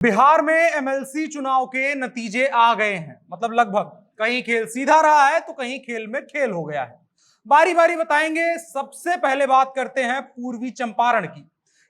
बिहार में एमएलसी चुनाव के नतीजे आ गए हैं। मतलब लगभग कहीं खेल सीधा रहा है तो कहीं खेल में खेल हो गया है। बारी बारी बताएंगे। सबसे पहले बात करते हैं पूर्वी चंपारण की।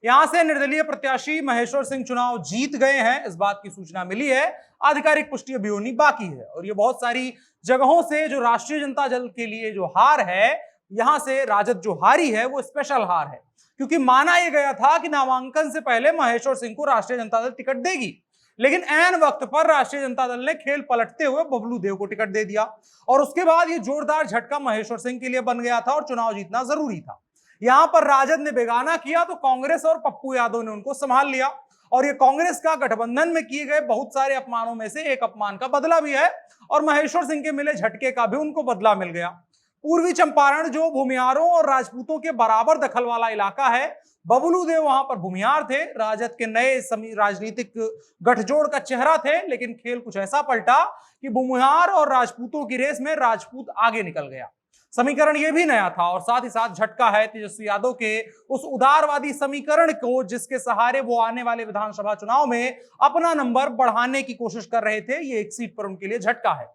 यहां से निर्दलीय प्रत्याशी महेश्वर सिंह चुनाव जीत गए हैं, इस बात की सूचना मिली है। आधिकारिक पुष्टि अभी होनी बाकी है। और ये बहुत सारी जगहों से जो राष्ट्रीय जनता दल के लिए जो हार है, यहां से राजद जो हारी है वो स्पेशल हार है, क्योंकि माना यह गया था कि नामांकन से पहले महेश्वर सिंह को राष्ट्रीय जनता दल टिकट देगी, लेकिन ऐन वक्त पर राष्ट्रीय जनता दल ने खेल पलटते हुए बबलू देव को टिकट दे दिया। और उसके बाद ये जोरदार झटका महेश्वर सिंह के लिए बन गया था और चुनाव जीतना जरूरी था। यहां पर राजद ने बेगाना किया तो कांग्रेस और पप्पू यादव ने उनको संभाल लिया। और ये कांग्रेस का गठबंधन में किए गए बहुत सारे अपमानों में से एक अपमान का बदला भी है, और महेश्वर सिंह के मिले झटके का भी उनको बदला मिल गया। पूर्वी चंपारण जो भूमिहारों और राजपूतों के बराबर दखल वाला इलाका है, बबलू देव वहां पर भूमिहार थे, राजद के नए राजनीतिक गठजोड़ का चेहरा थे। लेकिन खेल कुछ ऐसा पलटा कि भूमिहार और राजपूतों की रेस में राजपूत आगे निकल गया। समीकरण यह भी नया था और साथ ही साथ झटका है तेजस्वी यादव के उस उदारवादी समीकरण को, जिसके सहारे वो आने वाले विधानसभा चुनाव में अपना नंबर बढ़ाने की कोशिश कर रहे थे। ये एक सीट पर उनके लिए झटका है।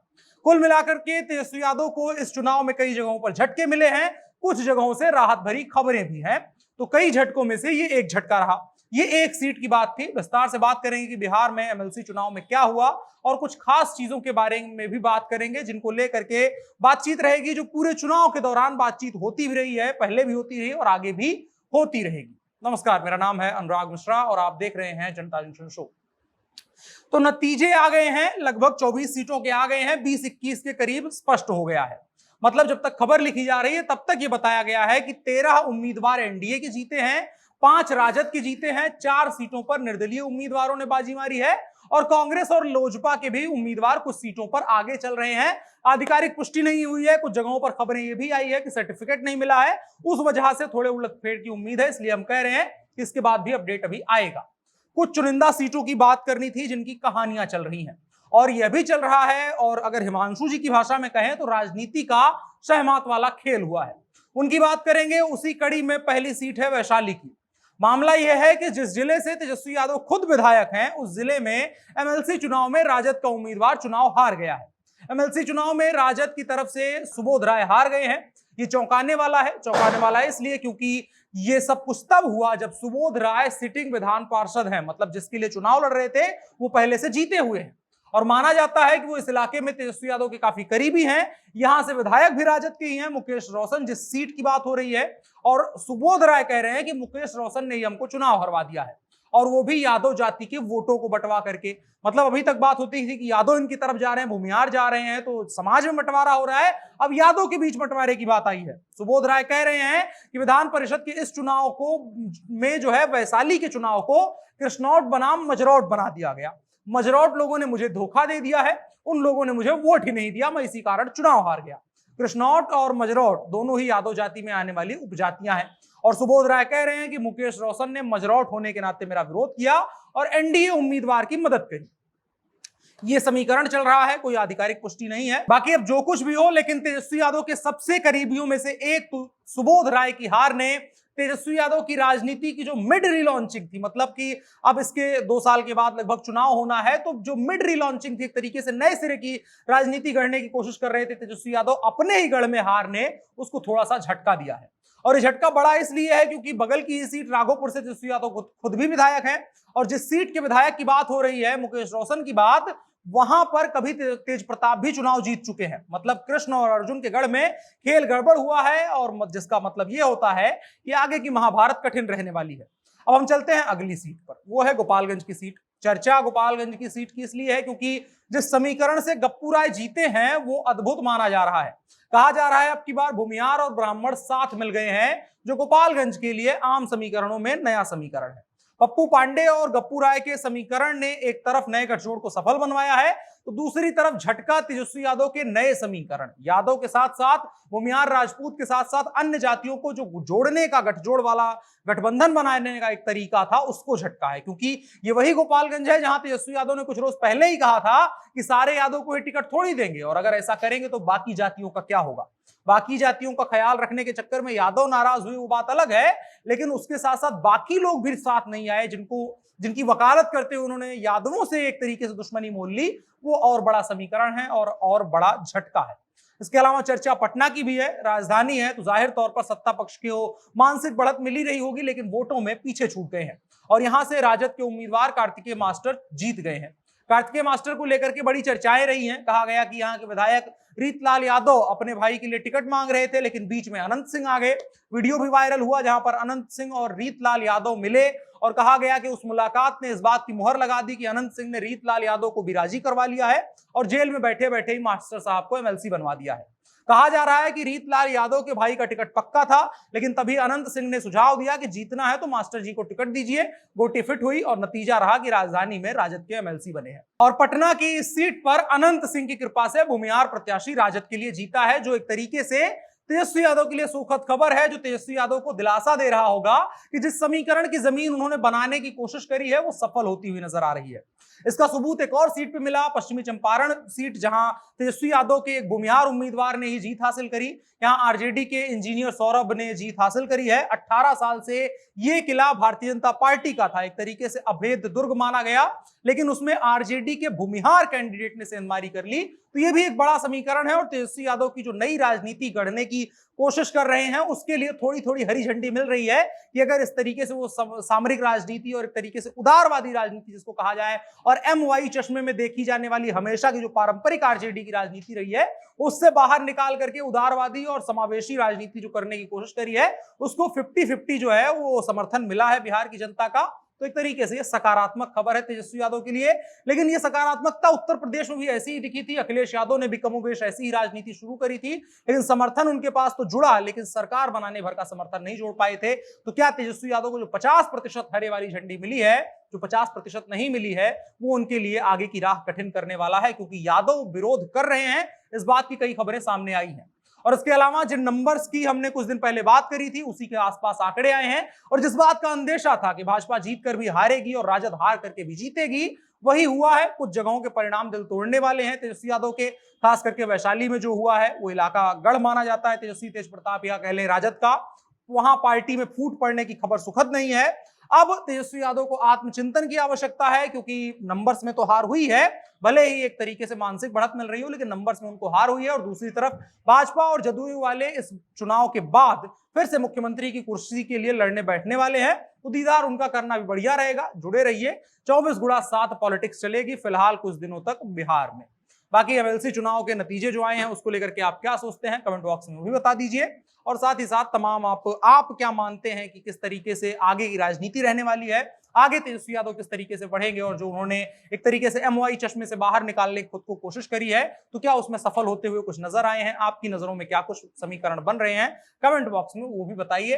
कुल मिलाकर के तेजस्वी यादव को इस चुनाव में कई जगहों पर झटके मिले हैं, कुछ जगहों से राहत भरी खबरें भी हैं। तो कई झटकों में से ये एक झटका रहा। ये एक सीट की बात थी। विस्तार से बात करेंगे कि बिहार में एमएलसी चुनाव में क्या हुआ, और कुछ खास चीजों के बारे में भी बात करेंगे जिनको लेकर के बातचीत रहेगी, जो पूरे चुनाव के दौरान बातचीत होती भी रही है, पहले भी होती रही और आगे भी होती रहेगी। नमस्कार, मेरा नाम है अनुराग मिश्रा और आप देख रहे हैं जनता जंक्शन शो। तो नतीजे आ गए हैं, लगभग 24 सीटों के आ गए हैं, 20-21 के करीब स्पष्ट हो गया है। मतलब जब तक खबर लिखी जा रही है तब तक ये बताया गया है कि 13 उम्मीदवार एनडीए के जीते हैं, 5 राजद के जीते हैं, 4 सीटों पर निर्दलीय उम्मीदवारों ने बाजी मारी है, और कांग्रेस और लोजपा के भी उम्मीदवार कुछ सीटों पर आगे चल रहे हैं। आधिकारिक पुष्टि नहीं हुई है, कुछ जगहों पर खबरें ये भी आई है कि सर्टिफिकेट नहीं मिला है, उस वजह से थोड़े उलटफेर की उम्मीद है, इसलिए हम कह रहे हैं कि इसके बाद भी अपडेट अभी आएगा। कुछ चुनिंदा सीटों की बात करनी थी जिनकी कहानियां चल रही हैं, और यह भी चल रहा है, और अगर हिमांशु जी की भाषा में कहें तो राजनीति का सहमत वाला खेल हुआ है। उनकी बात करेंगे। उसी कड़ी में पहली सीट है वैशाली की। मामला यह है कि जिस जिले से तेजस्वी यादव खुद विधायक हैं, उस जिले में एमएलसी चुनाव में राजद का उम्मीदवार चुनाव हार गया है। एमएलसी चुनाव में राजद की तरफ से सुबोध राय हार गए हैं। ये चौंकाने वाला है। चौंकाने वाला है इसलिए क्योंकि ये सब कुछ तब हुआ जब सुबोध राय सिटिंग विधान पार्षद हैं, मतलब जिसके लिए चुनाव लड़ रहे थे वो पहले से जीते हुए हैं, और माना जाता है कि वो इस इलाके में तेजस्वी यादव के काफी करीबी हैं। यहां से विधायक भी राजद के ही हैं, मुकेश रोशन, जिस सीट की बात हो रही है। और सुबोध राय कह रहे हैं कि मुकेश रोशन ने ही हमको चुनाव हरवा दिया है, और वो भी यादव जाति के वोटों को बंटवा करके। मतलब अभी तक बात होती थी कि यादव इनकी तरफ जा रहे हैं, भूमिहार जा रहे हैं, तो समाज में बंटवारा हो रहा है। अब यादव के बीच बंटवारे की बात आई है। सुबोध राय कह रहे हैं कि विधान परिषद के इस चुनाव को में जो है वैशाली के चुनाव को कृष्णौट बनाम मजरौट बना दिया गया। मजरौट लोगों ने मुझे धोखा दे दिया है, उन लोगों ने मुझे वोट ही नहीं दिया, मैं इसी कारण चुनाव हार गया। कृष्णौट और मजरौट दोनों ही यादव जाति में आने वाली उपजातियां हैं। और सुबोध राय कह रहे हैं कि मुकेश रोशन ने मजरौट होने के नाते मेरा विरोध किया और एनडीए उम्मीदवार की मदद करी। ये समीकरण चल रहा है, कोई आधिकारिक पुष्टि नहीं है। बाकी अब जो कुछ भी हो, लेकिन तेजस्वी यादव के सबसे करीबियों में से एक सुबोध राय की हार ने तेजस्वी यादव की राजनीति की जो मिड रिलॉन्चिंग थी, मतलब कि अब इसके 2 साल के बाद लगभग चुनाव होना है, तो जो मिड रिलॉन्चिंग थी, एक तरीके से नए सिरे की राजनीति गढ़ने की कोशिश कर रहे थे तेजस्वी यादव, अपने ही गढ़ में हार ने उसको थोड़ा सा झटका दिया है। और ये झटका बड़ा इसलिए है क्योंकि बगल की ये सीट राघोपुर से तेजस्वी यादव खुद भी विधायक हैं, और जिस सीट के विधायक की बात हो रही है, मुकेश रोशन की बात, वहां पर कभी तेज प्रताप भी चुनाव जीत चुके हैं। मतलब कृष्ण और अर्जुन के गढ़ में खेल गड़बड़ हुआ है, और जिसका मतलब यह होता है कि आगे की महाभारत कठिन रहने वाली है। अब हम चलते हैं अगली सीट पर, वो है गोपालगंज की सीट। चर्चा गोपालगंज की सीट की इसलिए है क्योंकि जिस समीकरण से गप्पू राय जीते हैं वो अद्भुत माना जा रहा है। कहा जा रहा है अब की बार भूमिहार और ब्राह्मण साथ मिल गए हैं, जो गोपालगंज के लिए आम समीकरणों में नया समीकरण है। पप्पू पांडे और गप्पू राय के समीकरण ने एक तरफ नए गठजोड़ को सफल बनवाया है, तो दूसरी तरफ झटका तेजस्वी यादव के नए समीकरण, यादव के साथ साथ भूमिहार राजपूत के साथ साथ अन्य जातियों को जो जोड़ने का गठजोड़ वाला गठबंधन बनाने का एक तरीका था, उसको झटका है। क्योंकि ये वही गोपालगंज है जहां तेजस्वी यादव ने कुछ रोज पहले ही कहा था कि सारे यादव को ये टिकट थोड़ी देंगे, और अगर ऐसा करेंगे तो बाकी जातियों का क्या होगा। बाकी जातियों का ख्याल रखने के चक्कर में यादव नाराज हुए, वो बात अलग है, लेकिन उसके साथ साथ बाकी लोग भी साथ नहीं आए, जिनको जिनकी वकालत करते हुए उन्होंने यादवों से एक तरीके से दुश्मनी मोल ली, वो और बड़ा समीकरण है और बड़ा झटका है। इसके अलावा चर्चा पटना की भी है, राजधानी है तो जाहिर तौर पर सत्ता पक्ष को मानसिक बढ़त मिल ही रही होगी, लेकिन वोटों में पीछे छूट गए हैं और यहां से राजद के उम्मीदवार कार्तिकेय मास्टर जीत गए हैं। कार्तिकेय मास्टर को लेकर के बड़ी चर्चाएं रही हैं। कहा गया कि यहाँ के विधायक रीतलाल यादव अपने भाई के लिए टिकट मांग रहे थे, लेकिन बीच में अनंत सिंह आ गए। वीडियो भी वायरल हुआ जहां पर अनंत सिंह और रीतलाल यादव मिले और कहा गया कि उस मुलाकात ने इस बात की मुहर लगा दी कि अनंत सिंह ने रीतलाल यादव को भी राजी करवा लिया है और जेल में बैठे बैठे ही मास्टर साहब को एमएलसी बनवा दिया है। कहा जा रहा है कि रीतलाल यादव के भाई का टिकट पक्का था, लेकिन तभी अनंत सिंह ने सुझाव दिया कि जीतना है तो मास्टर जी को टिकट दीजिए। गोटी फिट हुई और नतीजा रहा कि राजधानी में राजद के एमएलसी बने हैं और पटना की इस सीट पर अनंत सिंह की कृपा से भूमिहार प्रत्याशी राजद के लिए जीता है, जो एक तरीके से तेजस्वी यादव के लिए सुखद खबर है, जो तेजस्वी यादव को दिलासा दे रहा होगा कि जिस समीकरण की जमीन उन्होंने बनाने की कोशिश करी है वो सफल होती हुई नजर आ रही है। इसका सबूत एक और सीट पे मिला, पश्चिमी चंपारण सीट, जहां तेजस्वी यादव के एक भूमिहार उम्मीदवार ने ही जीत हासिल करी। यहां आरजेडी के इंजीनियर सौरभ ने जीत हासिल करी है। 18 साल से ये किला भारतीय जनता पार्टी का था, एक तरीके से अभेद दुर्ग माना गया, लेकिन उसमें आरजेडी के भूमिहार कैंडिडेट ने सेंधमारी कर ली। तो ये भी एक बड़ा समीकरण है और तेजस्वी यादव की जो नई राजनीति गढ़ने की कोशिश कर रहे हैं उसके लिए थोड़ी थोड़ी हरी झंडी मिल रही है कि अगर इस तरीके से वो सामरिक राजनीति और एक तरीके से उदारवादी राजनीति जिसको कहा जाए और एमवाई चश्मे में देखी जाने वाली हमेशा की जो पारंपरिक आरजेडी की राजनीति रही है उससे बाहर निकाल करके उदारवादी और समावेशी राजनीति जो करने की कोशिश करी है उसको 50-50 जो है वो समर्थन मिला है बिहार की जनता का। तो एक तरीके से ये सकारात्मक खबर है तेजस्वी यादव के लिए, लेकिन ये सकारात्मकता उत्तर प्रदेश में भी ऐसी ही दिखी थी। अखिलेश यादव ने भी कमोबेश ऐसी ही राजनीति शुरू करी थी, लेकिन समर्थन उनके पास तो जुड़ा, लेकिन सरकार बनाने भर का समर्थन नहीं जोड़ पाए थे। तो क्या तेजस्वी यादव को जो 50% हरे वाली झंडी मिली है, जो 50% नहीं मिली है, वो उनके लिए आगे की राह कठिन करने वाला है, क्योंकि यादव विरोध कर रहे हैं, इस बात की कई खबरें सामने आई हैं। और इसके अलावा जिन नंबर्स की हमने कुछ दिन पहले बात करी थी उसी के आसपास आंकड़े आए हैं और जिस बात का अंदेशा था कि भाजपा जीत कर भी हारेगी और राजद हार करके भी जीतेगी, वही हुआ है। कुछ जगहों के परिणाम दिल तोड़ने वाले हैं तेजस्वी यादव के, खास करके वैशाली में जो हुआ है वो इलाका गढ़ माना जाता है तेजस्वी तेज प्रताप या कह लें राजद का। वहां पार्टी में फूट पड़ने की खबर सुखद नहीं है। अब तेजस्वी यादव को आत्मचिंतन की आवश्यकता है, क्योंकि नंबर्स में तो हार हुई है, भले ही एक तरीके से मानसिक बढ़त मिल रही हो, लेकिन नंबर्स में उनको हार हुई है। और दूसरी तरफ भाजपा और जदयू वाले इस चुनाव के बाद फिर से मुख्यमंत्री की कुर्सी के लिए लड़ने बैठने वाले हैं। तो दीदार उनका करना भी बढ़िया रहेगा। जुड़े रहिए, 24x7 पॉलिटिक्स चलेगी फिलहाल कुछ दिनों तक बिहार में। बाकी एमएलसी चुनाव के नतीजे जो आए हैं उसको लेकर के आप क्या सोचते हैं कमेंट बॉक्स में भी बता दीजिए। और साथ ही साथ तमाम आप क्या मानते हैं कि किस तरीके से आगे की राजनीति रहने वाली है, आगे तेजस्वी यादव किस तरीके से बढ़ेंगे, और जो उन्होंने एक तरीके से एमवाई चश्मे से बाहर निकालने की खुद को कोशिश करी है तो क्या उसमें सफल होते हुए कुछ नजर आए हैं? आपकी नजरों में क्या कुछ समीकरण बन रहे हैं कमेंट बॉक्स में वो भी बताइए।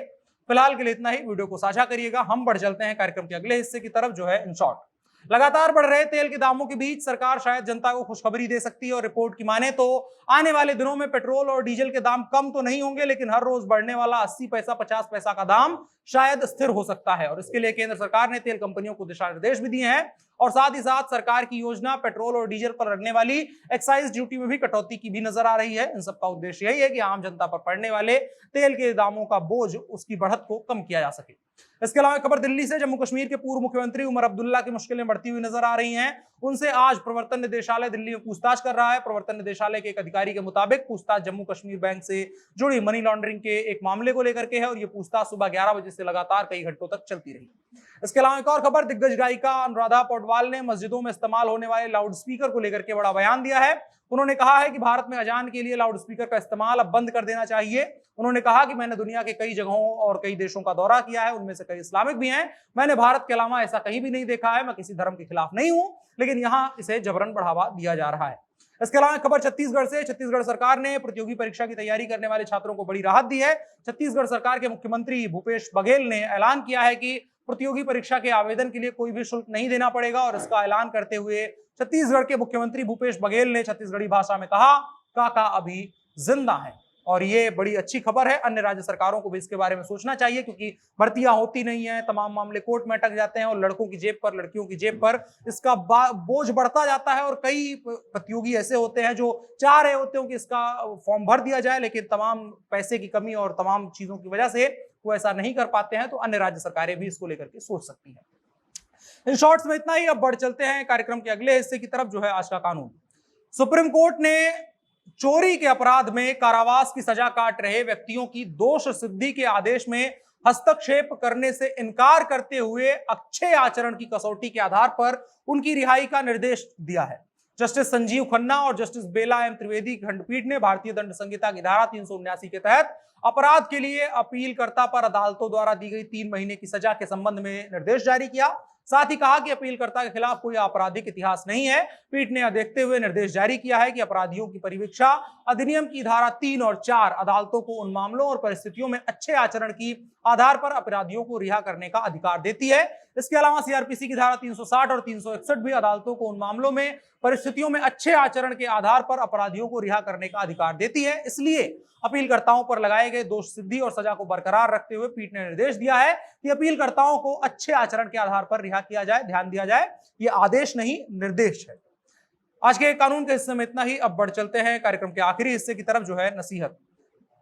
फिलहाल के लिए इतना ही, वीडियो को साझा करिएगा। हम बढ़ चलते हैं कार्यक्रम के अगले हिस्से की तरफ, जो है इन शॉर्ट। लगातार बढ़ रहे तेल के दामों के बीच सरकार शायद जनता को खुशखबरी दे सकती है और रिपोर्ट की माने तो आने वाले दिनों में पेट्रोल और डीजल के दाम कम तो नहीं होंगे, लेकिन हर रोज बढ़ने वाला 80 पैसा 50 पैसा का दाम शायद स्थिर हो सकता है। और इसके लिए केंद्र सरकार ने तेल कंपनियों को दिशा निर्देश भी दिए हैं और साथ ही साथ सरकार की योजना पेट्रोल और डीजल पर लगने वाली एक्साइज ड्यूटी में भी कटौती की भी नजर आ रही है। इन सबका उद्देश्य यही है कि आम जनता पर पड़ने वाले तेल के दामों का बोझ, उसकी बढ़त को कम किया जा सके। इसके अलावा खबर दिल्ली से, जम्मू कश्मीर के पूर्व मुख्यमंत्री उमर अब्दुल्ला की मुश्किलें बढ़ती हुई नजर आ रही हैं। उनसे आज प्रवर्तन निदेशालय दिल्ली में पूछताछ कर रहा है। प्रवर्तन निदेशालय के एक अधिकारी के मुताबिक पूछताछ जम्मू कश्मीर बैंक से जुड़ी मनी लॉन्ड्रिंग के एक मामले को लेकर के है और यह पूछताछ सुबह 11 बजे से लगातार कई घंटों तक चलती रही। इसके अलावा एक और खबर, दिग्गज गायिका अनुराधा पौडवाल ने मस्जिदों में इस्तेमाल होने वाले लाउडस्पीकर को लेकर के बड़ा बयान दिया है। उन्होंने कहा है कि भारत में अजान के लिए लाउडस्पीकर का इस्तेमाल अब बंद कर देना चाहिए। उन्होंने कहा कि मैंने दुनिया के कई जगहों और कई देशों का दौरा किया है, उनमें से कई इस्लामिक भी हैं। मैंने भारत के अलावा ऐसा कहीं भी नहीं देखा है। मैं किसी धर्म के खिलाफ नहीं हूं, लेकिन यहाँ इसे जबरन बढ़ावा दिया जा रहा है। इसके अलावा खबर छत्तीसगढ़ से, छत्तीसगढ़ सरकार ने प्रतियोगी परीक्षा की तैयारी करने वाले छात्रों को बड़ी राहत दी है। छत्तीसगढ़ सरकार के मुख्यमंत्री भूपेश बघेल ने ऐलान किया है कि प्रतियोगी परीक्षा के आवेदन के लिए कोई भी शुल्क नहीं देना पड़ेगा। और इसका ऐलान करते हुए छत्तीसगढ़ के मुख्यमंत्री भूपेश बघेल ने छत्तीसगढ़ी भाषा में कहा, काका अभी जिंदा है। और ये बड़ी अच्छी खबर है। अन्य राज्य सरकारों को भी इसके बारे में सोचना चाहिए, क्योंकि भर्तियां होती नहीं है, तमाम मामले कोर्ट में अटक जाते हैं और लड़कों की जेब पर, लड़कियों की जेब पर इसका बोझ बढ़ता जाता है। और कई प्रतियोगी ऐसे होते हैं जो चाह रहे होते हैं कि इसका फॉर्म भर दिया जाए, लेकिन तमाम पैसे की कमी और तमाम चीजों की वजह से वो ऐसा नहीं कर पाते हैं। तो अन्य राज्य सरकारें भी इसको लेकर के सोच सकती हैं। इन शॉर्ट्स में इतना ही। अब बढ़ चलते हैं कार्यक्रम के अगले हिस्से की तरफ, जो है आज का कानून। सुप्रीम कोर्ट ने चोरी के अपराध में कारावास की सजा काट रहे व्यक्तियों की दोष सिद्धि के आदेश में हस्तक्षेप करने से इनकार करते हुए अच्छे आचरण की कसौटी के आधार पर उनकी रिहाई का निर्देश दिया है। जस्टिस संजीव खन्ना और जस्टिस बेला एम त्रिवेदी की खंडपीठ ने भारतीय दंड संहिता की धारा 379 के तहत अपराध के लिए अपीलकर्ता पर अदालतों द्वारा दी गई 3 महीने की सजा के संबंध में निर्देश जारी किया। साथ ही कहा कि अपीलकर्ता के खिलाफ कोई आपराधिक इतिहास नहीं है। पीठ ने यह देखते हुए निर्देश जारी किया है कि अपराधियों की परिवीक्षा अधिनियम की धारा 3 और 4 अदालतों को उन मामलों और परिस्थितियों में अच्छे आचरण की आधार पर अपराधियों को रिहा करने का अधिकार देती है। इसके अलावा सीआरपीसी की धारा 360 और 361 भी अदालतों को उन मामलों में परिस्थितियों में अच्छे आचरण के आधार पर अपराधियों को रिहा करने का अधिकार देती है। इसलिए अपीलकर्ताओं पर लगाए गए दोष सिद्धि और सजा को बरकरार रखते हुए पीठ ने निर्देश दिया है कि अपीलकर्ताओं को अच्छे आचरण के आधार पर रिहा किया जाए। ध्यान दिया जाए, यह आदेश नहीं निर्देश है। आज के कानून के हिस्से में इतना ही। अब बढ़ चलते हैं कार्यक्रम के आखिरी हिस्से की तरफ, जो है नसीहत।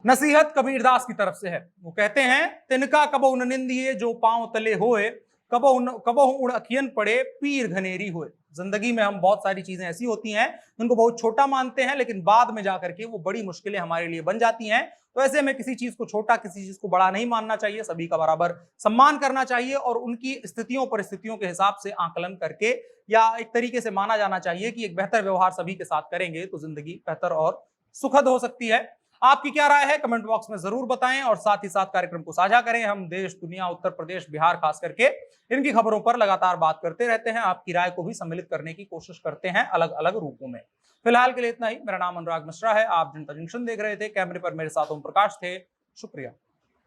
नसीहत कबीरदास की तरफ से है। वो कहते हैं, तिनका कबहु न निंदिए जो पांव तले होए, कबहु उड़ अखियन पड़े पीर घनेरी होए। जिंदगी में हम बहुत सारी चीजें ऐसी होती हैं जिनको बहुत छोटा मानते हैं, लेकिन बाद में जाकर के वो बड़ी मुश्किलें हमारे लिए बन जाती हैं। तो ऐसे में किसी चीज को छोटा, किसी चीज को बड़ा नहीं मानना चाहिए। सभी का बराबर सम्मान करना चाहिए और उनकी स्थितियों परिस्थितियों के हिसाब से आकलन करके या एक तरीके से माना जाना चाहिए कि एक बेहतर व्यवहार सभी के साथ करेंगे तो जिंदगी बेहतर और सुखद हो सकती है। आपकी क्या राय है कमेंट बॉक्स में जरूर बताएं और साथ ही साथ कार्यक्रम को साझा करें। हम देश, दुनिया, उत्तर प्रदेश, बिहार खास करके इनकी खबरों पर लगातार बात करते रहते हैं। आपकी राय को भी सम्मिलित करने की कोशिश करते हैं अलग अलग रूपों में। फिलहाल के लिए इतना ही। मेरा नाम अनुराग मिश्रा है। आप जनता जंक्शन देख रहे थे। कैमरे पर मेरे साथ ओम प्रकाश थे। शुक्रिया।